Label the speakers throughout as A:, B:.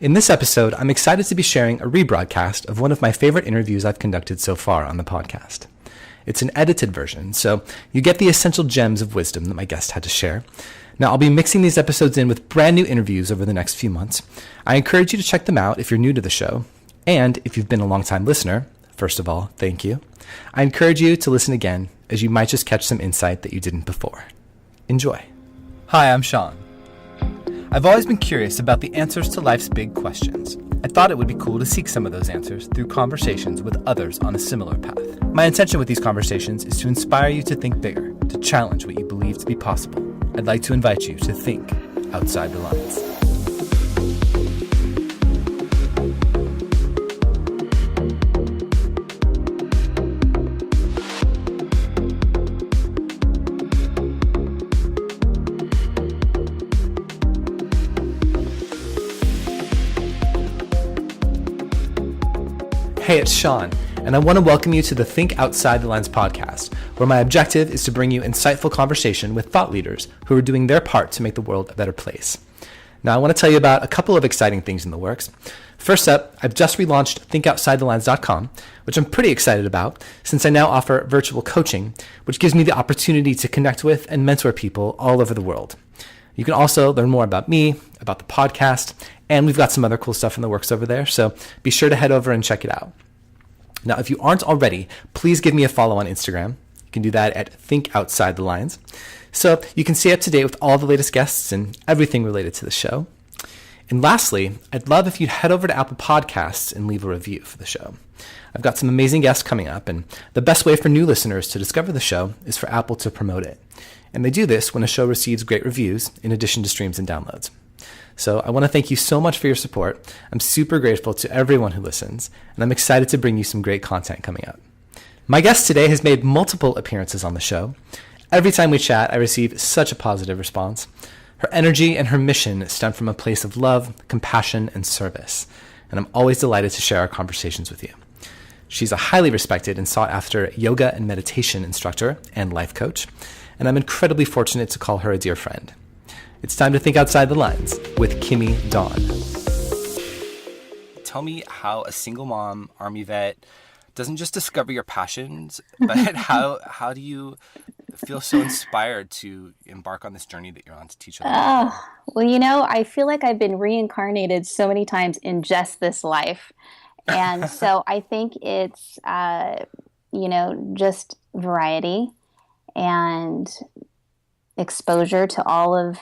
A: In this episode, I'm excited to be sharing a rebroadcast of one of my favorite interviews I've conducted so far on the podcast. It's an edited version, so you get the essential gems of wisdom that my guest had to share. Now, I'll be mixing these episodes in with brand new interviews over the next few months. I encourage you to check them out if you're new to the show. And if you've been a longtime listener, first of all, thank you. I encourage you to listen again, as you might just catch some insight that you didn't before. Enjoy. Hi, I'm Sean. I've always been curious about the answers to life's big questions. I thought it would be cool to seek some of those answers through conversations with others on a similar path. My intention with these conversations is to inspire you to think bigger, to challenge what you believe to be possible. I'd like to invite you to think outside the lines. Hey, it's Sean, and I want to welcome you to the Think Outside the Lines podcast, where my objective is to bring you insightful conversation with thought leaders who are doing their part to make the world a better place. Now, I want to tell you about a couple of exciting things in the works. First up, I've just relaunched ThinkOutsideTheLines.com, which I'm pretty excited about, since I now offer virtual coaching, which gives me the opportunity to connect with and mentor people all over the world. You can also learn more about me, about the podcast, and we've got some other cool stuff in the works over there, so be sure to head over and check it out. Now, if you aren't already, please give me a follow on Instagram. You can do that at Think Outside the Lines, so you can stay up to date with all the latest guests and everything related to the show. And lastly, I'd love if you'd head over to Apple Podcasts and leave a review for the show. I've got some amazing guests coming up, and the best way for new listeners to discover the show is for Apple to promote it. And they do this when a show receives great reviews in addition to streams and downloads. So I want to thank you so much for your support. I'm super grateful to everyone who listens, and I'm excited to bring you some great content coming up. My guest today has made multiple appearances on the show. Every time we chat, I receive such a positive response. Her energy and her mission stem from a place of love, compassion, and service, and I'm always delighted to share our conversations with you. She's a highly respected and sought-after yoga and meditation instructor and life coach, and I'm incredibly fortunate to call her a dear friend. It's time to think outside the lines with Kimi Dawn. Tell me how a single mom, Army vet, doesn't just discover your passions, but how do you feel so inspired to embark on this journey that you're on to teach others?
B: Well, I feel like I've been reincarnated so many times in just this life. And so I think it's, just variety and exposure to all of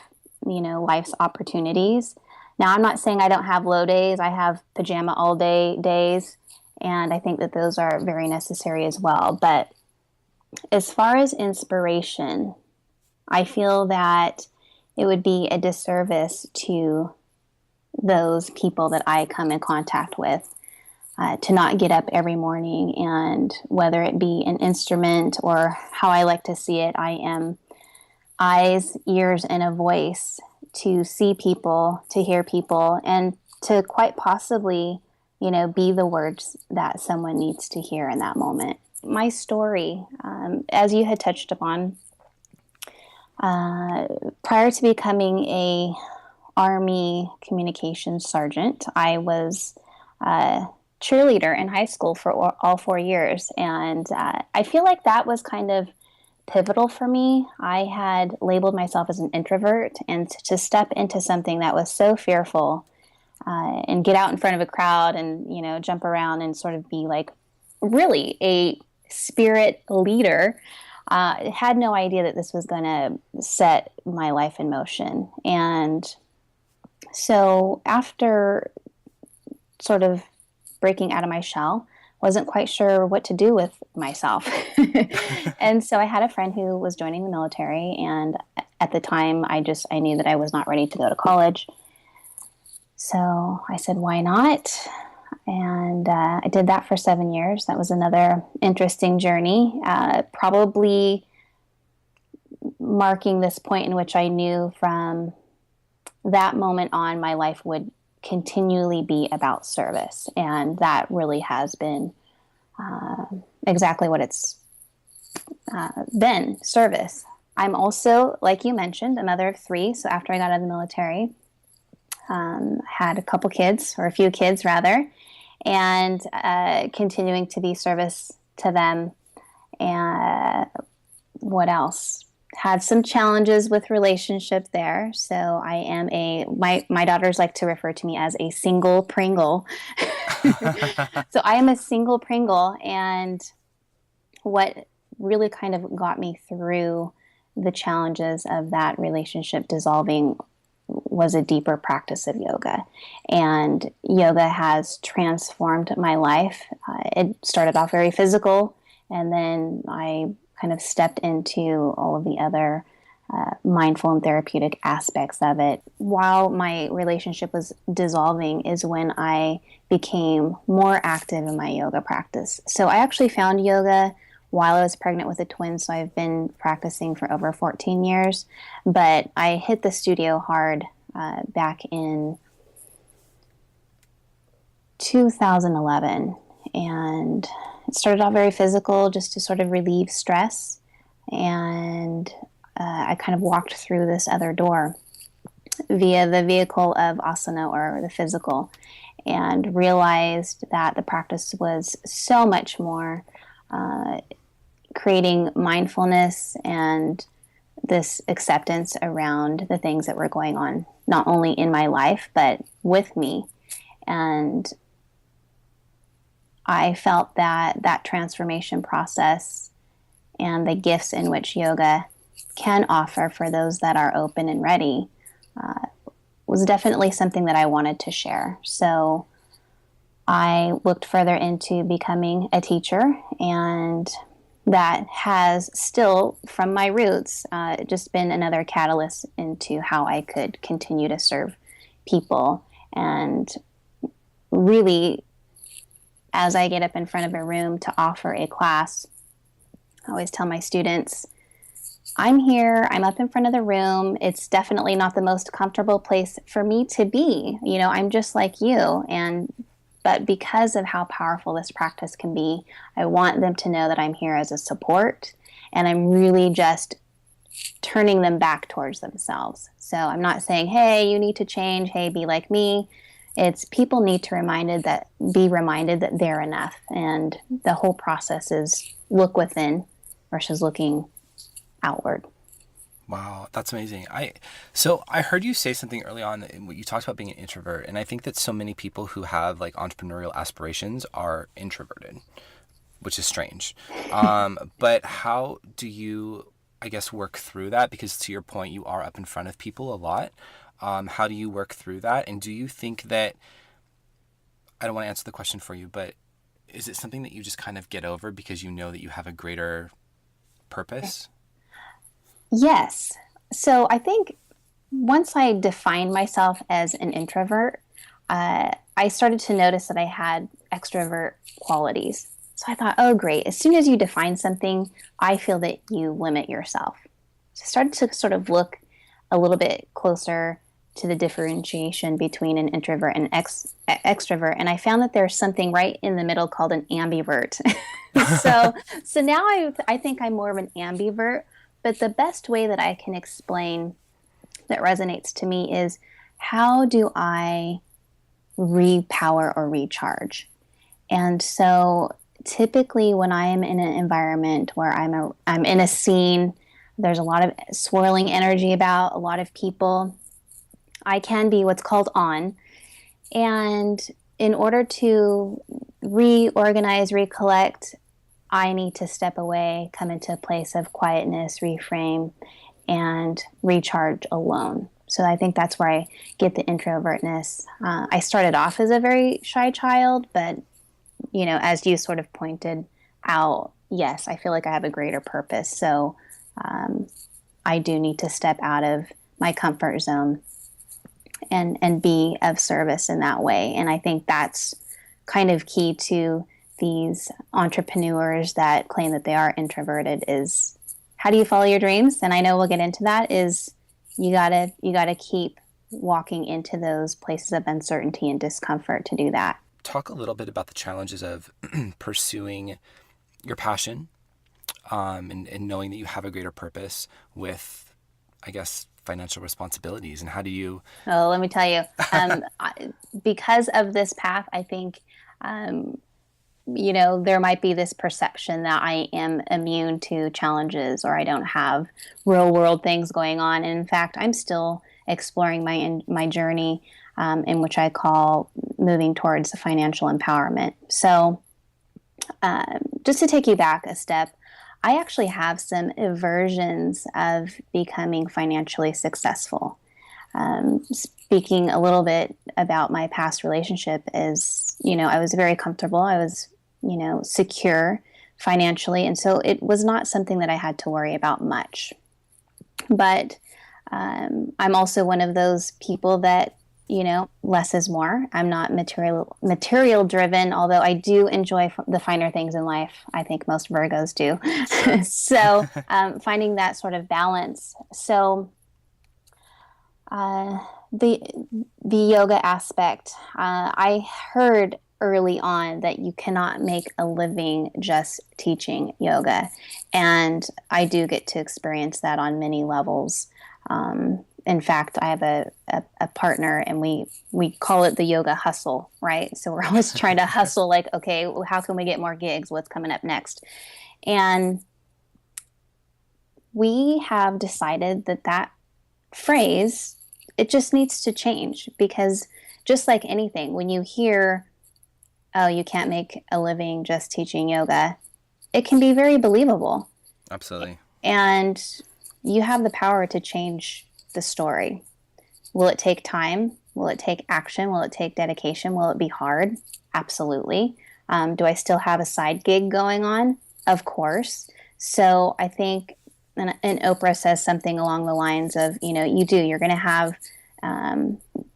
B: life's opportunities. Now, I'm not saying I don't have low days. I have pajama all day days, and I think that those are very necessary as well. But as far as inspiration, I feel that it would be a disservice to those people that I come in contact with to not get up every morning, and whether it be an instrument or how I like to see it, I am eyes, ears, and a voice to see people, to hear people, and to quite possibly, be the words that someone needs to hear in that moment. My story, as you had touched upon, prior to becoming a Army communications sergeant, I was a cheerleader in high school for all 4 years, and I feel like that was kind of pivotal for me. I had labeled myself as an introvert, and to step into something that was so fearful and get out in front of a crowd and, jump around and sort of be like really a spirit leader, had no idea that this was going to set my life in motion. And so after sort of breaking out of my shell, wasn't quite sure what to do with myself. And so I had a friend who was joining the military, and at the time I knew that I was not ready to go to college. So I said, why not? And I did that for 7 years. That was another interesting journey, probably marking this point in which I knew from that moment on my life would continually be about service. And that really has been exactly what it's been, service. I'm also, like you mentioned, a mother of 3. So after I got out of the military, had a couple kids, or a few kids rather, and continuing to be service to them. And what else? Had some challenges with relationship there. So I am my daughters like to refer to me as a single Pringle. So I am a single Pringle, and what really kind of got me through the challenges of that relationship dissolving was a deeper practice of yoga. And yoga has transformed my life. It started off very physical, and then I kind of stepped into all of the other mindful and therapeutic aspects of it. While my relationship was dissolving is when I became more active in my yoga practice. So I actually found yoga while I was pregnant with a twin, so I've been practicing for over 14 years. But I hit the studio hard back in 2011, and it started off very physical, just to sort of relieve stress, and I kind of walked through this other door via the vehicle of asana, or the physical, and realized that the practice was so much more, creating mindfulness and this acceptance around the things that were going on, not only in my life, but with me. And I felt that transformation process and the gifts in which yoga can offer for those that are open and ready was definitely something that I wanted to share. So I looked further into becoming a teacher, and that has still, from my roots, just been another catalyst into how I could continue to serve people. And really, as I get up in front of a room to offer a class, I always tell my students, I'm here, I'm up in front of the room. It's definitely not the most comfortable place for me to be. I'm just like you. But because of how powerful this practice can be, I want them to know that I'm here as a support, and I'm really just turning them back towards themselves. So I'm not saying, hey, you need to change, hey, be like me. It's people need to be reminded that they're enough. And the whole process is look within versus looking outward.
A: Wow, that's amazing. So I heard you say something early on, you talked about being an introvert, and I think that so many people who have like entrepreneurial aspirations are introverted, which is strange. But how do you, I guess, work through that? Because to your point, you are up in front of people a lot. How do you work through that? And do you think that, I don't want to answer the question for you, but is it something that you just kind of get over because you know that you have a greater purpose?
B: Yes. So I think once I defined myself as an introvert, I started to notice that I had extrovert qualities. So I thought, oh, great. As soon as you define something, I feel that you limit yourself. So I started to sort of look a little bit closer to the differentiation between an introvert and extrovert. And I found that there's something right in the middle called an ambivert. So now I think I'm more of an ambivert. But the best way that I can explain that resonates to me is, how do I repower or recharge? And so typically when I am in an environment where I'm in a scene, there's a lot of swirling energy about, a lot of people, I can be what's called on. And in order to reorganize, recollect, I need to step away, come into a place of quietness, reframe, and recharge alone. So I think that's where I get the introvertness. I started off as a very shy child, but, as you sort of pointed out, yes, I feel like I have a greater purpose. So I do need to step out of my comfort zone and be of service in that way. And I think that's kind of key to these entrepreneurs that claim that they are introverted, is how do you follow your dreams? And I know we'll get into that, is you gotta keep walking into those places of uncertainty and discomfort to do that.
A: Talk a little bit about the challenges of pursuing your passion, and knowing that you have a greater purpose with, I guess, financial responsibilities, and how do you?
B: Oh, let me tell you, because of this path, I think, there might be this perception that I am immune to challenges or I don't have real world things going on. And in fact, I'm still exploring my journey, in which I call moving towards financial empowerment. So, just to take you back a step, I actually have some versions of becoming financially successful. Speaking a little bit about my past relationship is, I was very comfortable. I was, secure financially. And so it was not something that I had to worry about much. But I'm also one of those people that, less is more. I'm not material driven, although I do enjoy the finer things in life. I think most Virgos do. Sure. So finding that sort of balance. So the yoga aspect, I heard early on that you cannot make a living just teaching yoga, and I do get to experience that on many levels. In fact, I have a partner, and we call it the yoga hustle, right? So we're always trying to hustle, like, okay, how can we get more gigs? What's coming up next? And we have decided that phrase, it just needs to change, because just like anything, when you hear, oh, you can't make a living just teaching yoga, it can be very believable.
A: Absolutely. And
B: you have the power to change the story. Will it take time? Will it take action? Will it take dedication? Will it be hard? Absolutely. Do I still have a side gig going on? Of course. So I think, and Oprah says something along the lines of, you're going to have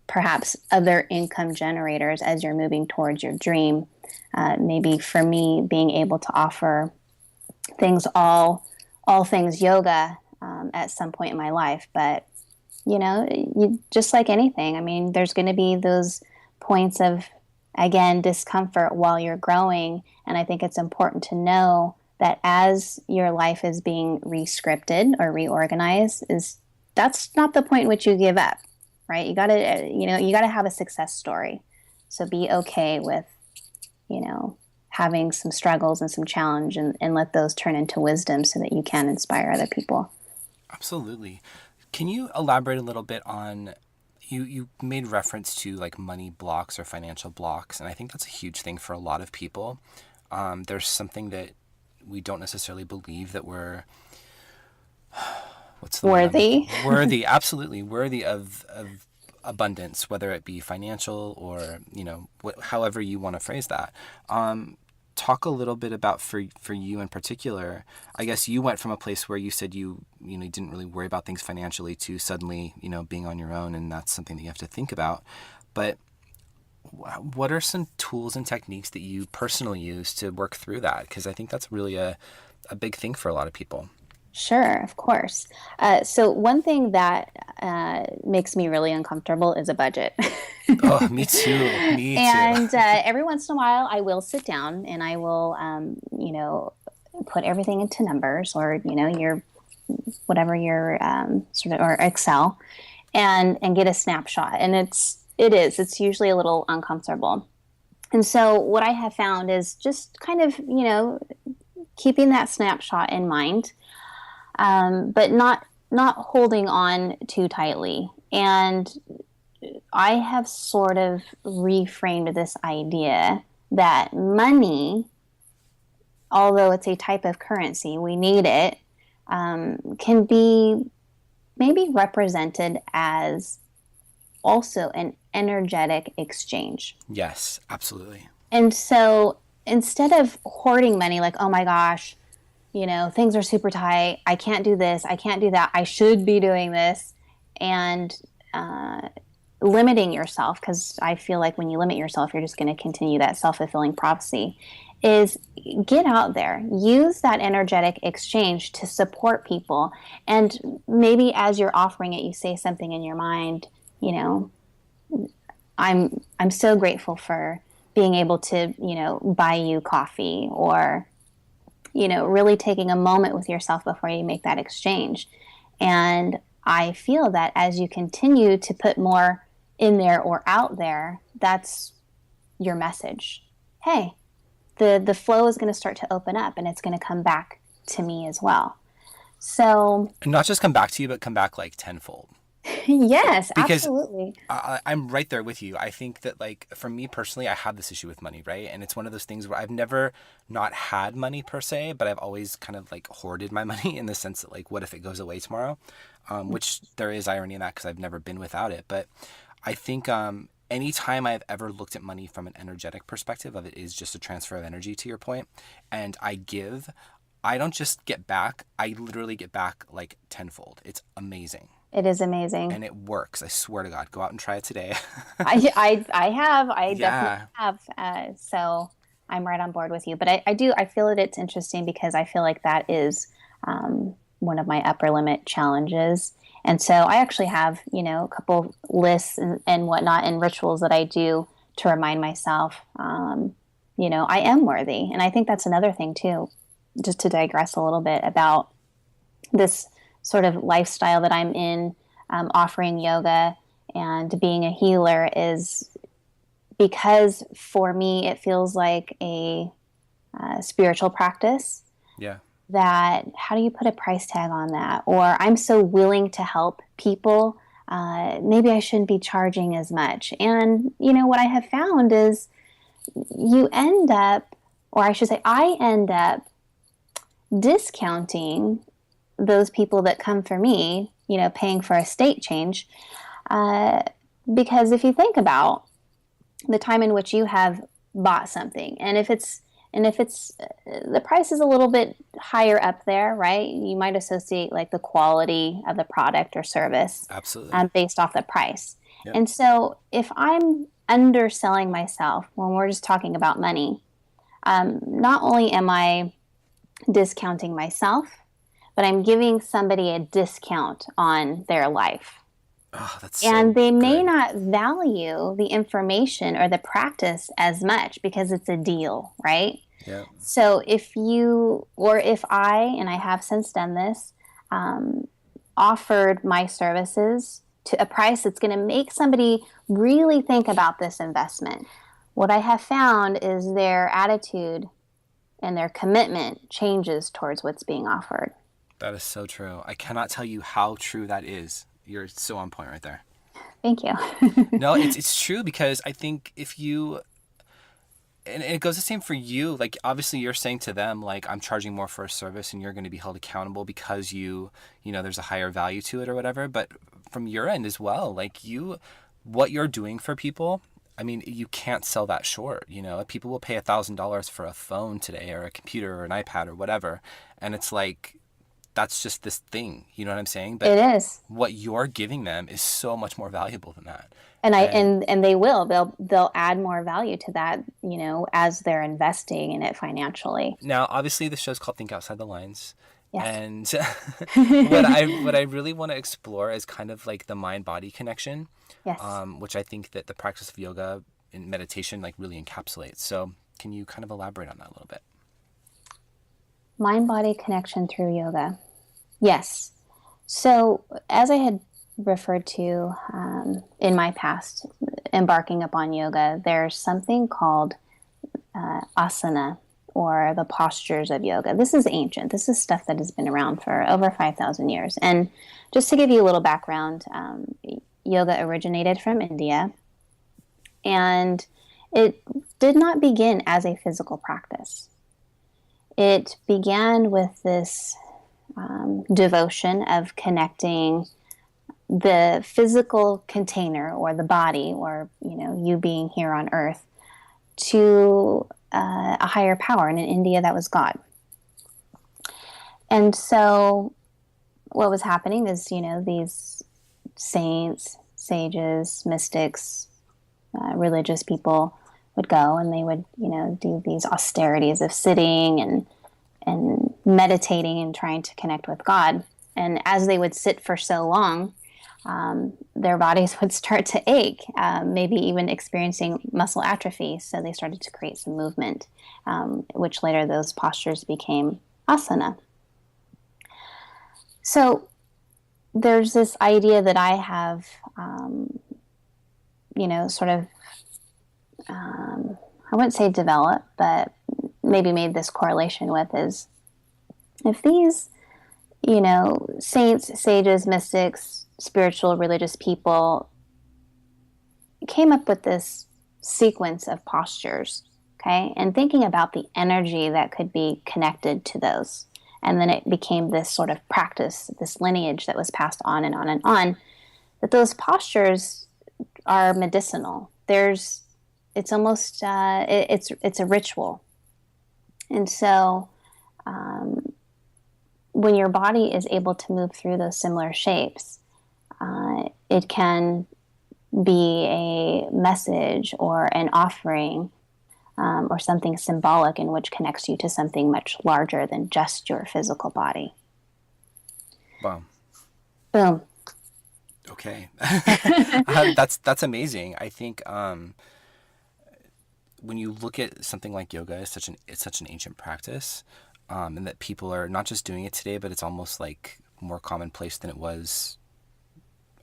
B: perhaps other income generators as you're moving towards your dream. Maybe for me, being able to offer things, all things yoga at some point in my life. But, you just like anything, I mean, there's going to be those points of, again, discomfort while you're growing. And I think it's important to know that as your life is being re-scripted or reorganized, that's not the point in which you give up, right? You gotta have a success story. So be okay with, having some struggles and some challenge, and let those turn into wisdom so that you can inspire other people.
A: Absolutely. Can you elaborate a little bit on, you made reference to like money blocks or financial blocks, and I think that's a huge thing for a lot of people. There's something that we don't necessarily believe that we're
B: worthy.
A: Worthy, absolutely worthy of abundance, whether it be financial or however you want to phrase that. Talk a little bit about for you in particular. I guess you went from a place where you said you didn't really worry about things financially to suddenly being on your own, and that's something that you have to think about. But what are some tools and techniques that you personally use to work through that? Because I think that's really a big thing for a lot of people.
B: Sure, of course. So one thing that makes me really uncomfortable is a budget.
A: Oh, me too.
B: And every once in a while, I will sit down and I will, put everything into numbers, or your whatever your or Excel, and get a snapshot. And it's usually a little uncomfortable. And so what I have found is just kind of keeping that snapshot in mind. But not holding on too tightly. And I have sort of reframed this idea that money, although it's a type of currency, we need it, can be maybe represented as also an energetic exchange.
A: Yes, absolutely.
B: And so instead of hoarding money, like, oh my gosh, things are super tight, I can't do this, I can't do that, I should be doing this, and limiting yourself, because I feel like when you limit yourself, you're just going to continue that self-fulfilling prophecy, is get out there, use that energetic exchange to support people. And maybe as you're offering it, you say something in your mind, I'm so grateful for being able to, buy you coffee, or really taking a moment with yourself before you make that exchange. And I feel that as you continue to put more in there or out there, that's your message. Hey, the flow is going to start to open up and it's going to come back to me as well. So,
A: And not just come back to you, but come back like tenfold.
B: yes,
A: Because
B: absolutely.
A: I'm right there with you. I think that, like, for me personally, I have this issue with money, right? And it's one of those things where I've never not had money per se, but I've always kind of like hoarded my money in the sense that, like, what if it goes away tomorrow? Which there is irony in that because I've never been without it. But I think anytime I've ever looked at money from an energetic perspective of it is just a transfer of energy, to your point, and I give, I don't just get back, I literally get back like tenfold. It's amazing.
B: It is amazing.
A: And it works. I swear to God. Go out and try it today.
B: I
A: Yeah.
B: definitely have. So I'm right on board with you. But I feel that it's interesting because I feel like that is one of my upper limit challenges. And so I actually have, a couple lists and whatnot and rituals that I do to remind myself, I am worthy. And I think that's another thing too, just to digress a little bit about this sort of lifestyle that I'm in, offering yoga and being a healer, is because for me it feels like a spiritual practice.
A: Yeah.
B: That, how do you put a price tag on that? Or I'm so willing to help people, maybe I shouldn't be charging as much. And what I have found is you end up, or I should say I end up discounting those people that come for me, paying for a state change. Because if you think about the time in which you have bought something, and if it's the price is a little bit higher up there, right? You might associate like the quality of the product or service,
A: Absolutely.
B: based off the price.
A: Yep.
B: And so if I'm underselling myself when we're just talking about money, not only am I discounting myself, but I'm giving somebody a discount on their life.
A: Oh, that's so
B: and they may
A: good.
B: not value the information or the practice as much because it's a deal, right?
A: Yeah.
B: So if you, or if I, and I have since done this, offered my services to a price that's going to make somebody really think about this investment, what I have found is their attitude and their commitment changes towards what's being offered.
A: That is so true. I cannot tell you how true that is. You're so on point right there.
B: Thank you.
A: No, it's true, because I think if you, and it goes the same for you, like obviously you're saying to them, like, I'm charging more for a service and you're going to be held accountable because there's a higher value to it or whatever. But from your end as well, like what you're doing for people, I mean, you can't sell that short. People will pay $1,000 for a phone today or a computer or an iPad or whatever. And it's like, that's just this thing, you know what I'm saying? But
B: it is.
A: What you're giving them is so much more valuable than that.
B: And they will. They'll add more value to that, as they're investing in it financially.
A: Now, obviously, the show's called Think Outside the Lines.
B: Yes.
A: And what I really want to explore is kind of like the mind-body connection.
B: Yes.
A: Which I think that the practice of yoga and meditation like really encapsulates. So can you kind of elaborate on that a little bit?
B: Mind-body connection through yoga. Yes. So as I had referred to in my past, embarking upon yoga, there's something called asana, or the postures of yoga. This is ancient. This is stuff that has been around for over 5,000 years. And just to give you a little background, yoga originated from India, and it did not begin as a physical practice. It began with this devotion of connecting the physical container, or the body, or you being here on earth, to a higher power. And in India, that was God. And so what was happening is, these saints, sages, mystics, religious people would go and they would, do these austerities of sitting and meditating and trying to connect with God. And as they would sit for so long, their bodies would start to ache, maybe even experiencing muscle atrophy. So they started to create some movement, which later those postures became asana. So there's this idea that I have, sort of, I wouldn't say developed, but maybe made this correlation with is if these, saints, sages, mystics, spiritual, religious people came up with this sequence of postures, okay, and thinking about the energy that could be connected to those. And then it became this sort of practice, this lineage that was passed on and on and on, that those postures are medicinal. It's almost, it's a ritual. And so when your body is able to move through those similar shapes, it can be a message or an offering, or something symbolic in which connects you to something much larger than just your physical body.
A: Wow.
B: Boom.
A: Okay. That's amazing. I think when you look at something like yoga, it's such an ancient practice, and that people are not just doing it today, but it's almost like more commonplace than it was,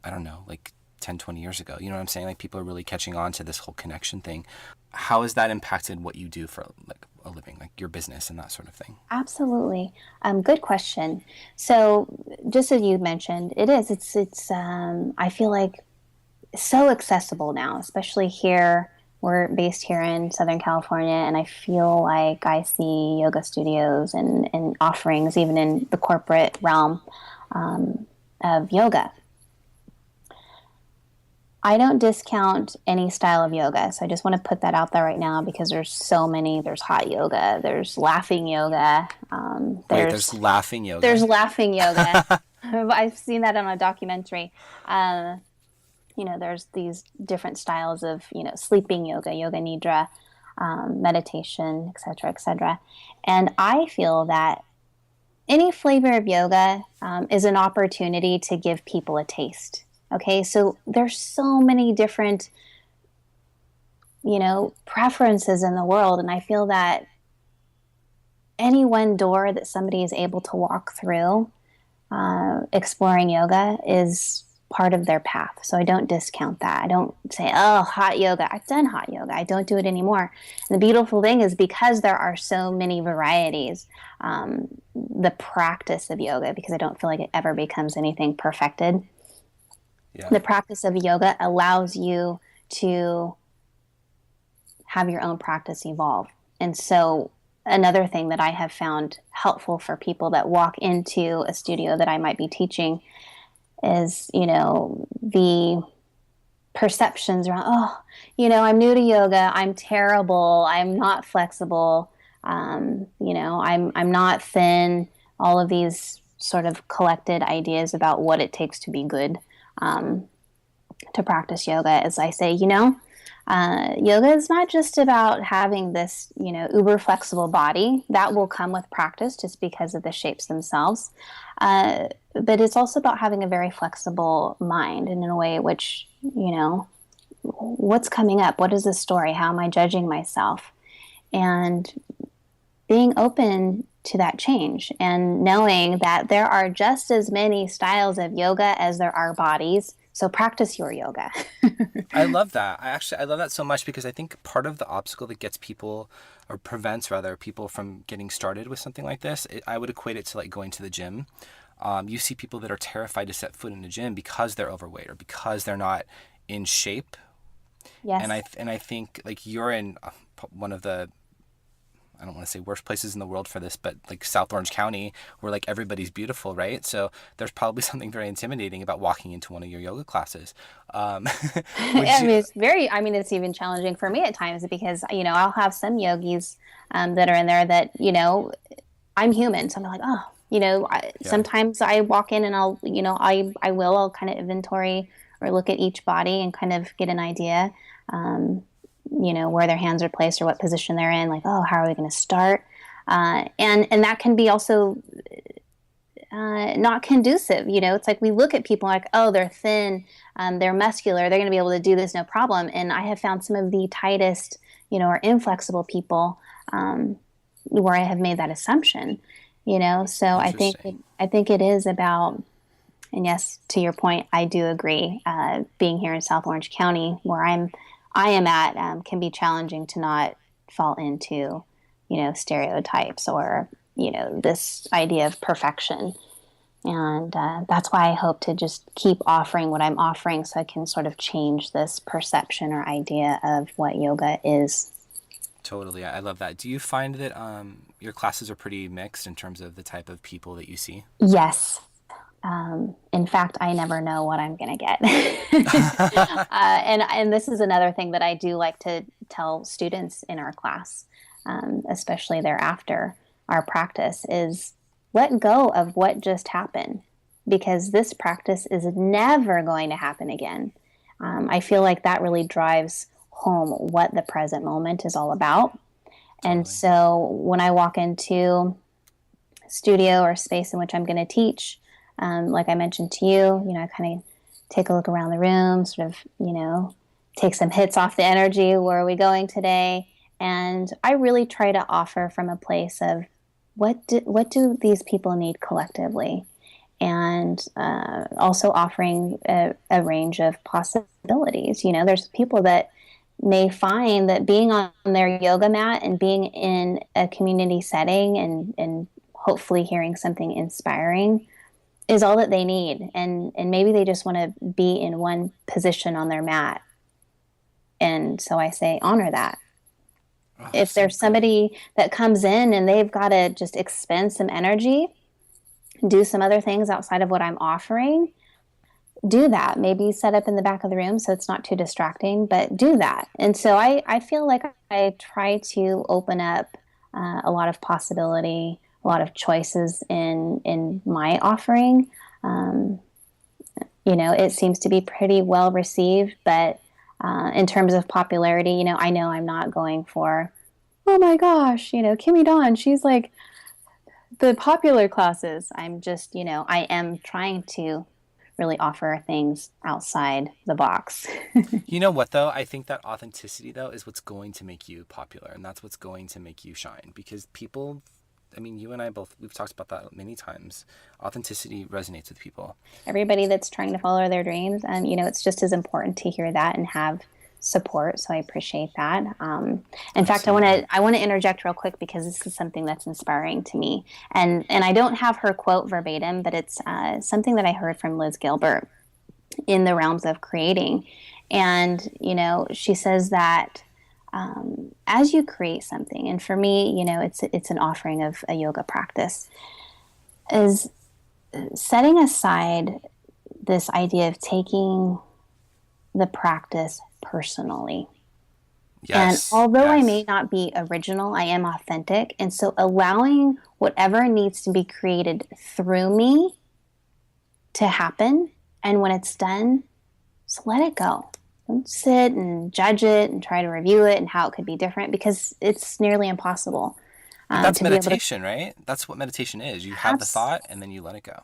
A: I don't know, like 10, 20 years ago. You know what I'm saying? Like people are really catching on to this whole connection thing. How has that impacted what you do for like a living, like your business and that sort of thing?
B: Absolutely. Good question. So just as you mentioned, it's I feel like so accessible now, especially here. We're based here in Southern California, and I feel like I see yoga studios and offerings even in the corporate realm of yoga. I don't discount any style of yoga, so I just want to put that out there right now because there's so many. There's hot yoga, there's laughing yoga.
A: There's laughing yoga.
B: There's laughing yoga. I've seen that on a documentary. There's these different styles of, sleeping yoga, yoga nidra, meditation, et cetera, et cetera. And I feel that any flavor of yoga is an opportunity to give people a taste. Okay, so there's so many different, preferences in the world. And I feel that any one door that somebody is able to walk through exploring yoga is part of their path. So I don't discount that. I don't say, oh, hot yoga. I've done hot yoga. I don't do it anymore. And the beautiful thing is because there are so many varieties, the practice of yoga, because I don't feel like it ever becomes anything perfected. Yeah. The practice of yoga allows you to have your own practice evolve. And so another thing that I have found helpful for people that walk into a studio that I might be teaching is, the perceptions around, I'm new to yoga, I'm terrible, I'm not flexible, I'm not thin, all of these sort of collected ideas about what it takes to be good to practice yoga. As I say, yoga is not just about having this, uber flexible body. That will come with practice just because of the shapes themselves. But it's also about having a very flexible mind, and in a way which, what's coming up? What is the story? How am I judging myself? And being open to that change and knowing that there are just as many styles of yoga as there are bodies. So practice your yoga.
A: I love that. I love that so much because I think part of the obstacle that gets people, or prevents rather, people from getting started with something like this, I would equate it to like going to the gym. You see people that are terrified to set foot in a gym because they're overweight or because they're not in shape.
B: Yes.
A: And I think like you're in one of the, I don't want to say worst places in the world for this, but like South Orange County, where like everybody's beautiful, right? So there's probably something very intimidating about walking into one of your yoga classes.
B: It's even challenging for me at times because, I'll have some yogis that are in there that, I'm human. So I'm like, sometimes I walk in and I'll kind of inventory or look at each body and kind of get an idea. Where their hands are placed or what position they're in, like, oh, how are we going to start? And that can be also not conducive. It's like we look at people like, oh, they're thin, they're muscular, they're going to be able to do this no problem. And I have found some of the tightest, or inflexible people where I have made that assumption. So I think it is about And yes, to your point, I do agree. Being here in South Orange County, where I am at, can be challenging to not fall into, stereotypes or, this idea of perfection. And that's why I hope to just keep offering what I'm offering so I can sort of change this perception or idea of what yoga is.
A: Totally. I love that. Do you find that your classes are pretty mixed in terms of the type of people that you see?
B: Yes. In fact, I never know what I'm going to get. And this is another thing that I do like to tell students in our class, especially thereafter our practice, is let go of what just happened, because this practice is never going to happen again. I feel like that really drives home what the present moment is all about.
A: Totally.
B: And so when I walk into a studio or a space in which I'm going to teach, like I mentioned to you, I kind of take a look around the room, sort of, take some hits off the energy. Where are we going today? And I really try to offer from a place of what do these people need collectively? And also offering a range of possibilities. There's people that may find that being on their yoga mat and being in a community setting and hopefully hearing something inspiring is all that they need. And maybe they just want to be in one position on their mat. And so I say, honor that.
A: Oh,
B: if there's somebody that comes in and they've got to just expend some energy, do some other things outside of what I'm offering, do that. Maybe set up in the back of the room so it's not too distracting, but do that. And so I feel like I try to open up a lot of possibility, a lot of choices in my offering. It seems to be pretty well received, but in terms of popularity, I know I'm not going for, oh my gosh, Kimi Dawn, she's like the popular classes. I'm just, I am trying to really offer things outside the box.
A: You know what, though? I think that authenticity, though, is what's going to make you popular, and that's what's going to make you shine, because people, you and I both, we've talked about that many times. Authenticity resonates with people.
B: Everybody that's trying to follow their dreams, it's just as important to hear that and have support. So I appreciate that. In fact, I want to interject real quick, because this is something that's inspiring to me. And I don't have her quote verbatim, but it's something that I heard from Liz Gilbert in the realms of creating. And, she says that as you create something, and for me, it's an offering of a yoga practice, is setting aside this idea of taking the practice personally.
A: Yes.
B: And although
A: yes.
B: I may not be original, I am authentic. And so allowing whatever needs to be created through me to happen. And when it's done, just let it go. Don't sit and judge it and try to review it and how it could be different, because it's nearly impossible.
A: That's meditation, right? That's what meditation is. You have the thought and then you let it go.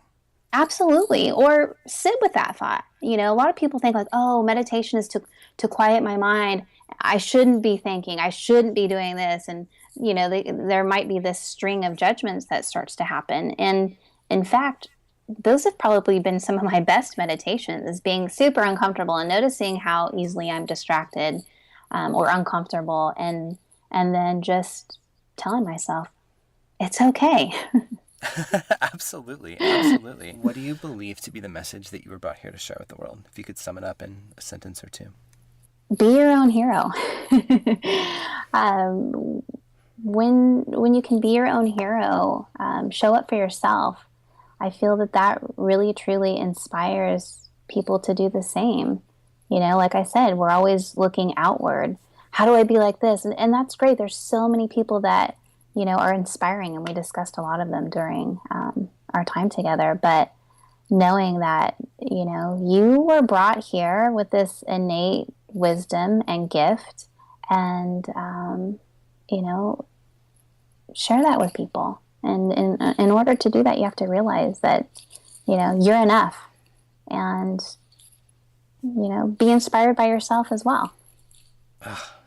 B: Absolutely. Or sit with that thought. A lot of people think like, oh, meditation is to quiet my mind. I shouldn't be thinking. I shouldn't be doing this. And, there might be this string of judgments that starts to happen. And in fact, those have probably been some of my best meditations, is being super uncomfortable and noticing how easily I'm distracted or uncomfortable. And then just telling myself, it's okay.
A: Absolutely. Absolutely. What do you believe to be the message that you were brought here to share with the world? If you could sum it up in a sentence or two.
B: Be your own hero. When you can be your own hero, show up for yourself. I feel that really, truly inspires people to do the same. Like I said, we're always looking outward. How do I be like this? And that's great. There's so many people that are inspiring, and we discussed a lot of them during our time together. But knowing that, you were brought here with this innate wisdom and gift, and, share that with people. And in order to do that, you have to realize that, you're enough, and, be inspired by yourself as well.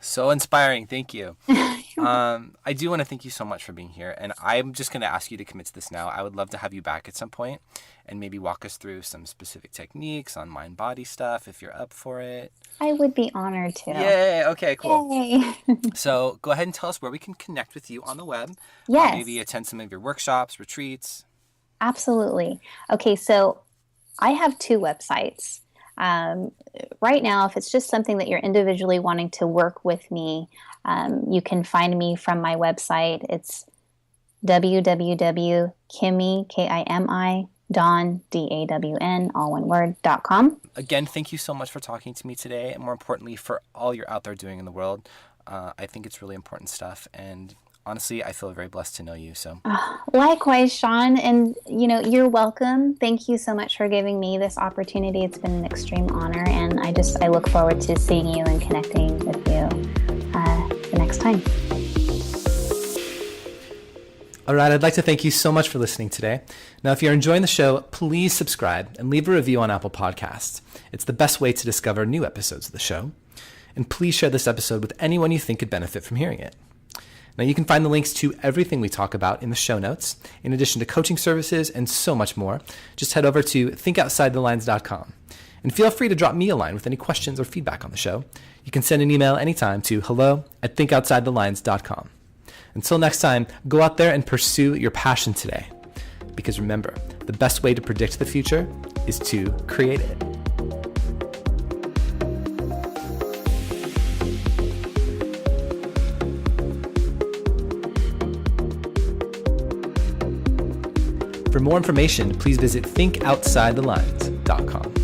A: So inspiring. Thank you. I do want to thank you so much for being here. And I'm just going to ask you to commit to this now. I would love to have you back at some point and maybe walk us through some specific techniques on mind-body stuff if you're up for it.
B: I would be honored to.
A: Yay. Okay, cool.
B: Yay.
A: So go ahead and tell us where we can connect with you on the web.
B: Yes.
A: Maybe attend some of your workshops, retreats.
B: Absolutely. Okay, so I have 2 websites. Right now, if it's just something that you're individually wanting to work with me, you can find me from my website. It's www.kimi, Kimi, Dawn, Dawn, all one word, .com.
A: Again, thank you so much for talking to me today, and more importantly, for all you're out there doing in the world. I think it's really important stuff, and honestly, I feel very blessed to know you. So,
B: likewise, Sean, and you're welcome. Thank you so much for giving me this opportunity. It's been an extreme honor, and I look forward to seeing you and connecting with you the next time.
A: All right, I'd like to thank you so much for listening today. Now, if you're enjoying the show, please subscribe and leave a review on Apple Podcasts. It's the best way to discover new episodes of the show. And please share this episode with anyone you think could benefit from hearing it. Now, you can find the links to everything we talk about in the show notes, in addition to coaching services and so much more. Just head over to thinkoutsidelines.com. And feel free to drop me a line with any questions or feedback on the show. You can send an email anytime to hello@thinkoutsidelines.com. Until next time, go out there and pursue your passion today. Because remember, the best way to predict the future is to create it. For more information, please visit thinkoutsidelines.com.